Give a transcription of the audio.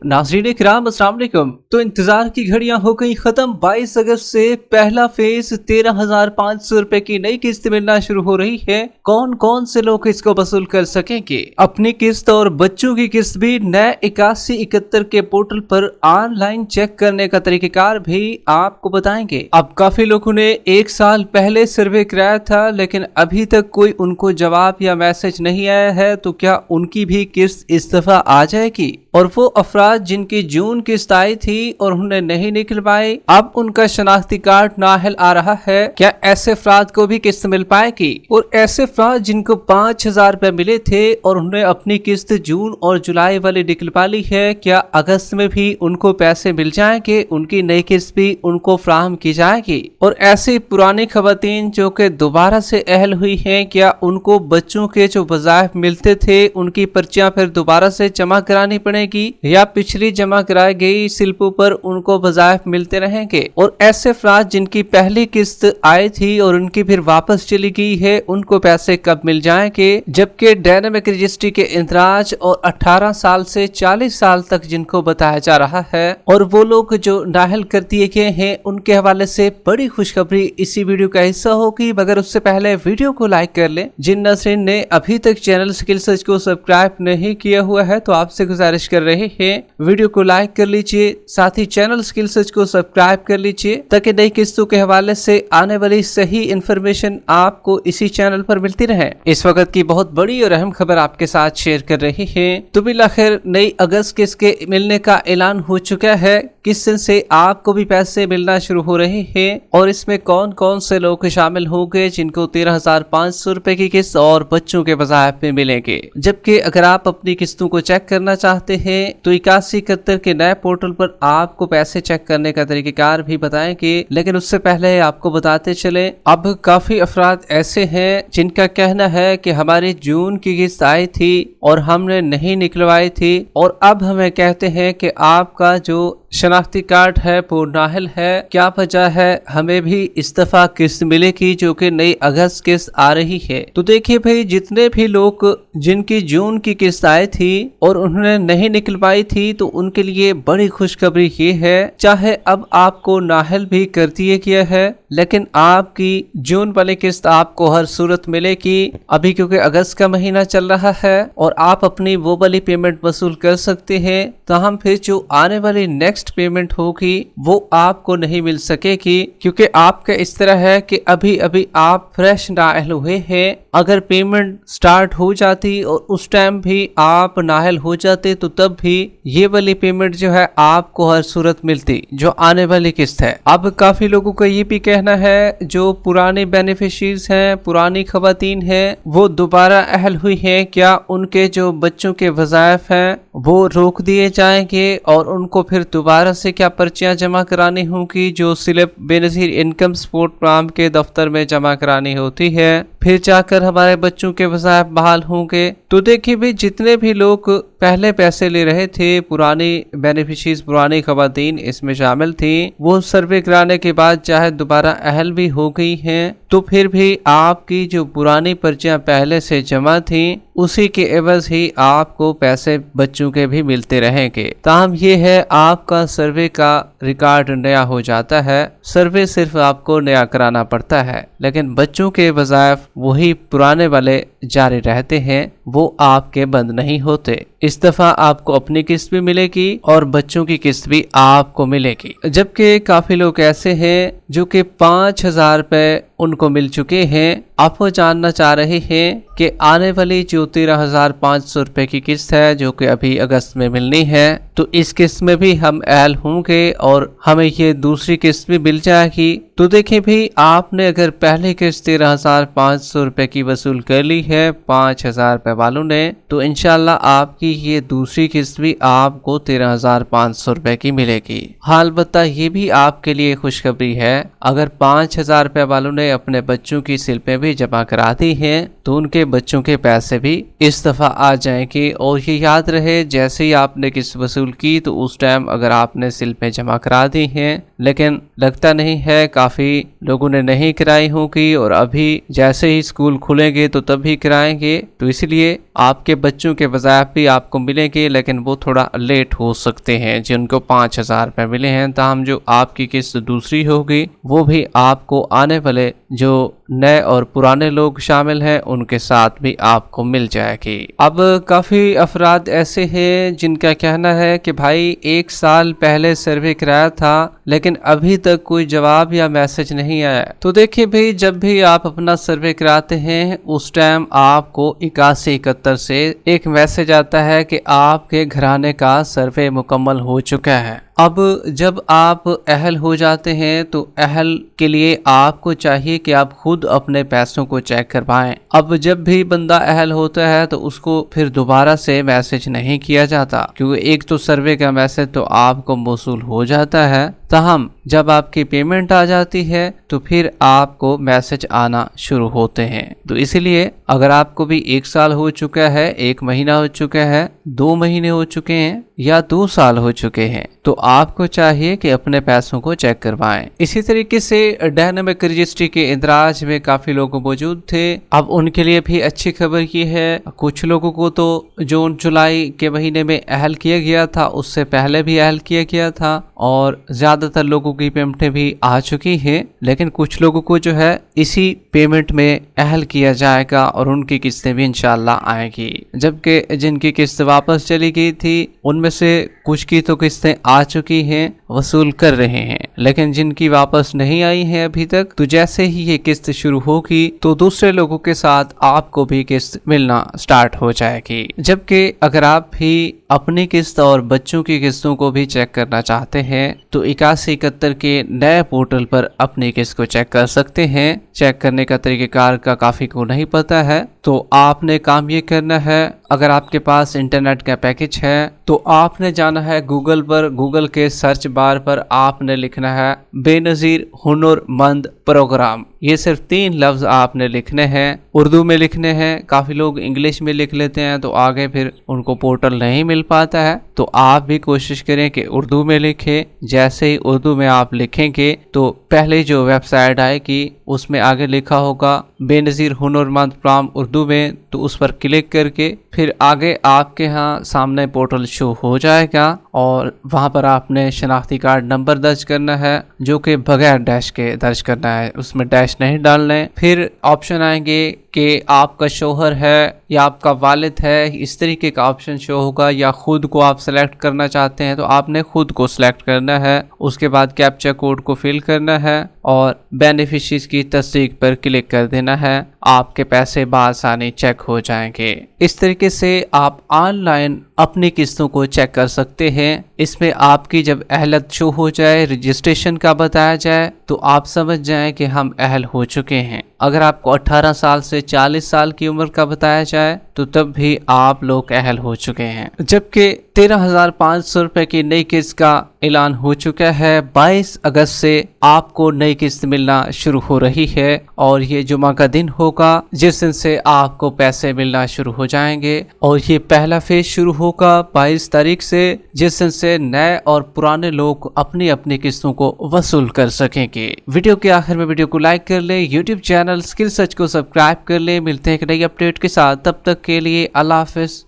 नाज़रीन इकराम अस्सलाम वालेकुम। तो इंतजार की घड़ियां हो गई खत्म। 22 अगस्त से पहला फेज 13,500 रुपए की नई किस्त मिलना शुरू हो रही है। कौन कौन से लोग इसको वसूल कर सकेंगे? अपनी किस्त और बच्चों की किस्त भी नए 8171 के पोर्टल पर ऑनलाइन चेक करने का तरीकेकार भी आपको बताएंगे। अब काफी लोगों ने 1 साल पहले सर्वे कराया था, लेकिन अभी तक कोई उनको जवाब या मैसेज नहीं आया है। तो क्या उनकी भी किस्त इस दफा आ जाएगी? और वो अफराद जिनकी जून किस्त आई थी और उन्हें नहीं निकलवाई, अब उनका शनाख्ती कार्ड नाअहल आ रहा है। क्या ऐसे अफराद को भी किस्त मिल पाएगी? और ऐसे अफराद जिनको 5,000 रुपए मिले थे और उन्हें अपनी किस्त जून और जुलाई वाली निकलवा ली है, क्या अगस्त में भी उनको पैसे मिल जाएंगे? उनकी नई किस्त भी उनको फ्राहम की जाएगी? और ऐसी पुरानी खवातीन जो कि दोबारा से अहल हुई हैं, क्या उनको बच्चों के जो वज़ाइफ मिलते थे उनकी पर्चियां फिर दोबारा से जमा करानी पड़ेगी या पिछली जमा कराई गई स्लिपों पर उनको वज़ाइफ मिलते रहेंगे? और ऐसे अफराद जिनकी पहली किस्त आई थी और उनकी फिर वापस चली गई है, उनको पैसे कब मिल जाएंगे? जबकि डायनामिक रजिस्ट्री के इंदराज और 18 साल से 40 साल तक जिनको बताया जा रहा है और वो लोग जो नाअहल कर दिए गए हैं, उनके हवाले से बड़ी खुशखबरी इसी वीडियो का हिस्सा होगी। मगर उससे पहले वीडियो को लाइक कर लें। जिन नाज़रीन ने अभी तक चैनल स्किल सर्च को सब्सक्राइब नहीं किया हुआ है तो आपसे गुजारिश कर रहे हैं, वीडियो को लाइक कर लीजिए, साथ ही चैनल स्किल सर्च को सब्सक्राइब कर लीजिए ताकि नई किस्तों के हवाले से आने वाली सही इंफॉर्मेशन आपको इसी चैनल पर मिलती रहे। इस वक्त की बहुत बड़ी और अहम खबर आपके साथ शेयर कर रहे हैं। तो बिलाखिर नई अगस्त किस्त के मिलने का ऐलान हो चुका है। किस दिन से आपको भी पैसे मिलना शुरू हो रहे हैं और इसमें कौन कौन से लोग शामिल होंगे जिनको 13,500 रुपए की किस्त और बच्चों के वज़ाइफ में मिलेंगे। जबकि अगर आप अपनी किस्तों को चेक करना चाहते हैं तो 8171 के नए पोर्टल पर आपको पैसे चेक करने का तरीकेकार भी बताएंगे। लेकिन उससे पहले आपको बताते चले, अब काफी अफराद ऐसे हैं जिनका कहना है कि हमारी जून की किस्त आई थी और हमने नहीं निकलवाई थी और अब हमें कहते हैं कि आपका जो शनाख्ती कार्ड है वो नाअहल है। क्या वजह है? हमें भी इस दफा किस्त मिलेगी जो कि नई अगस्त किस्त आ रही है। तो देखिए भाई, जितने भी लोग जिनकी जून की किस्त आई थी और उन्होंने नहीं निकलवाई थी तो उनके लिए बड़ी खुशखबरी ये है, चाहे अब आपको नाअहल भी कर दिया गया है लेकिन आपकी जून वाली किस्त आपको हर सूरत मिलेगी। अभी क्योंकि अगस्त का महीना चल रहा है और आप अपनी वो वाली पेमेंट वसूल कर सकते हैं, तो हम फिर जो आने वाली नेक्स्ट पेमेंट होगी वो आपको नहीं मिल सकेगी, क्योंकि आपका इस तरह है कि अभी अभी आप फ्रेश नाअहल हुए हैं। अगर पेमेंट स्टार्ट हो जाती और उस टाइम भी आप नाअहल हो जाते तो तब भी ये वाली पेमेंट जो है आपको हर सूरत मिलती जो आने वाली किस्त है। अब काफी लोगों का ये भी कहना है जो पुराने बेनिफिशरीज हैं, पुरानी खवातीन हैं, वो दोबारा अहल हुई हैं, क्या उनके जो बच्चों के वज़ाइफ हैं वो रोक दिए जाएंगे और उनको फिर दोबारा से क्या पर्चियां जमा करानी होंगी जो slip Benazir income support programme के दफ्तर में जमा करानी होती है, फिर जाकर हमारे बच्चों के वज़ाइफ बहाल होंगे। तो देखिए भी, जितने भी लोग पहले पैसे ले रहे थे, पुरानी बेनिफिशरीज, पुरानी खवातीन इसमें शामिल थी, वो सर्वे कराने के बाद चाहे दोबारा अहल भी हो गई हैं तो फिर भी आपकी जो पुरानी पर्चियां पहले से जमा थी उसी के एवज ही आपको पैसे बच्चों के भी मिलते रहेंगे। ताहम ये है, आपका सर्वे का रिकॉर्ड नया हो जाता है, सर्वे सिर्फ आपको नया कराना पड़ता है, लेकिन बच्चों के वज़ाइफ वही पुराने वाले जारी रहते हैं, वो आपके बंद नहीं होते। इस दफा आपको अपनी किस्त भी मिलेगी और बच्चों की किस्त भी आपको मिलेगी। जबकि काफी लोग ऐसे हैं जो कि 5,000 रुपए उनको मिल चुके हैं। आप वो जानना चाह रहे हैं कि आने वाली जो 13,500 रुपए की किस्त है जो कि अभी अगस्त में मिलनी है, तो इस किस्त में भी हम अहल होंगे और हमें ये दूसरी किस्त भी मिल जाएगी। तो देखिए भी, आपने अगर पहली किस्त 13,500 रुपए की वसूल कर ली है 5,000 रुपए वालों ने, तो इंशाल्लाह आपकी ये दूसरी किस्त भी आपको 13,500 रुपए की मिलेगी। हाल बता ये भी आपके लिए खुशखबरी है, अगर 5,000 रुपए वालों ने अपने बच्चों की स्लिपें भी जमा करा दी हैं तो उनके बच्चों के पैसे भी इस दफा आ जाएंगे। और ये याद रहे, जैसे ही आपने किस्त वसूल की तो उस टाइम अगर आपने स्लिपें जमा करा दी हैं लेकिन लगता नहीं है काफी लोगों ने नहीं कराई होगी और अभी जैसे ही स्कूल खुलेंगे तो तब भी कराएंगे, तो इसलिए आपके बच्चों के वज़ायफ भी आपको मिलेंगे लेकिन वो थोड़ा लेट हो सकते हैं। जिनको 5,000 रुपये मिले हैं, ताहम जो आपकी किस्त दूसरी होगी वो भी आपको आने वाले जो नए और पुराने लोग शामिल हैं उनके साथ भी आपको मिल जाएगी। अब काफी अफराद ऐसे हैं जिनका कहना है कि भाई 1 साल पहले सर्वे कराया था लेकिन अभी तक कोई जवाब या मैसेज नहीं आया। तो देखिए भाई, जब भी आप अपना सर्वे कराते हैं उस टाइम आपको 8171 से एक मैसेज आता है कि आपके घराने का सर्वे मुकम्मल हो चुका है। अब जब आप अहल हो जाते हैं तो अहल के लिए आपको चाहिए कि आप खुद अपने पैसों को चेक करवाएं। अब जब भी बंदा अहल होता है तो उसको फिर दोबारा से मैसेज नहीं किया जाता, क्योंकि एक तो सर्वे का मैसेज तो आपको मौसूल हो जाता है, ताहम जब आपकी पेमेंट आ जाती है तो फिर आपको मैसेज आना शुरू होते हैं। तो इसलिए अगर आपको भी 1 साल हो चुका है, 1 महीना हो चुका है, 2 महीने हो चुके हैं या 2 साल हो चुके हैं, तो आपको चाहिए कि अपने पैसों को चेक करवाएं। इसी तरीके से डायनामिक रजिस्ट्री के इंदराज में काफी लोग मौजूद थे। अब उनके लिए भी अच्छी खबर ये है, कुछ लोगों को तो जून जुलाई के महीने में अहल किया गया था, उससे पहले भी अहल किया गया था और ज्यादातर लोगों की पेमेंटें भी आ चुकी हैं, लेकिन कुछ लोगों को जो है इसी पेमेंट में अहल किया जाएगा और उनकी किस्तें भी इंशाल्लाह आएगी। जबकि जिनकी किस्त वापस चली गई थी उनमें से कुछ की तो किस्तें आ चुकी हैं, वसूल कर रहे हैं, लेकिन जिनकी वापस नहीं आई है अभी तक, तो जैसे ही ये किस्त शुरू होगी तो दूसरे लोगों के साथ आपको भी किस्त मिलना स्टार्ट हो जाएगी। जबकि अगर आप भी अपनी किस्त और बच्चों की किस्तों को भी चेक करना चाहते हैं तो 8171 के नए पोर्टल पर अपनी किस्त को चेक कर सकते हैं। चेक करने का तरीकेकार का काफी को नहीं पता है तो आपने काम ये करना है, अगर आपके पास इंटरनेट का पैकेज है तो आपने जाना है गूगल पर, गूगल के सर्च बार पर आपने लिखना है बेनज़ीर हुनरमंद प्रोग्राम। ये सिर्फ 3 लफ्ज आपने लिखने हैं, उर्दू में लिखने हैं। काफी लोग इंग्लिश में लिख लेते हैं तो आगे फिर उनको पोर्टल नहीं मिल पाता है, तो आप भी कोशिश करें कि उर्दू में लिखें। जैसे ही उर्दू में आप लिखेंगे तो पहले जो वेबसाइट आएगी उसमें आगे लिखा होगा बेनज़ीर हुनरमंद प्रोग्राम उर्दू में, तो उस पर क्लिक करके फिर आगे आपके यहाँ सामने पोर्टल शो हो जाएगा और वहाँ पर आपने शनाख्ती कार्ड नंबर दर्ज करना है जो कि बगैर डैश के दर्ज करना है, उसमें डैश नहीं डालना है। फिर ऑप्शन आएंगे कि आपका शोहर है या आपका वालिद है, इस तरीके का ऑप्शन शो होगा, या खुद को आप सेलेक्ट करना चाहते हैं तो आपने खुद को सिलेक्ट करना है। उसके बाद कैप्चा कोड को फिल करना है और बेनिफिशरीज की तस्दीक पर क्लिक कर देना है। आपके पैसे बआसानी चेक हो जाएंगे। इस तरीके से आप ऑनलाइन अपनी किस्तों को चेक कर सकते हैं। इसमें आपकी जब अहलत शो हो जाए, रजिस्ट्रेशन का बताया जाए, तो आप समझ जाएं कि हम अहल हो चुके हैं। अगर आपको 18 साल से 40 साल की उम्र का बताया जाए तो तब भी आप लोग अहल हो चुके हैं। जबकि 13,500 रुपए की नई किस्त का ऐलान हो चुका है। 22 अगस्त से आपको नई किस्त मिलना शुरू हो रही है और ये जुमा का दिन होगा जिस दिन से आपको पैसे मिलना शुरू हो जाएंगे और ये पहला फेज शुरू होगा 22 तारीख से, जिस दिन से नए और पुराने लोग अपनी अपनी किस्तों को वसूल कर सकेंगे। वीडियो के आखिर में वीडियो को लाइक कर ले, यूट्यूब चैनल स्किल सर्च को सब्सक्राइब कर ले। मिलते हैं एक नई अपडेट के साथ, तब तक के लिए अल्लाह हाफिज।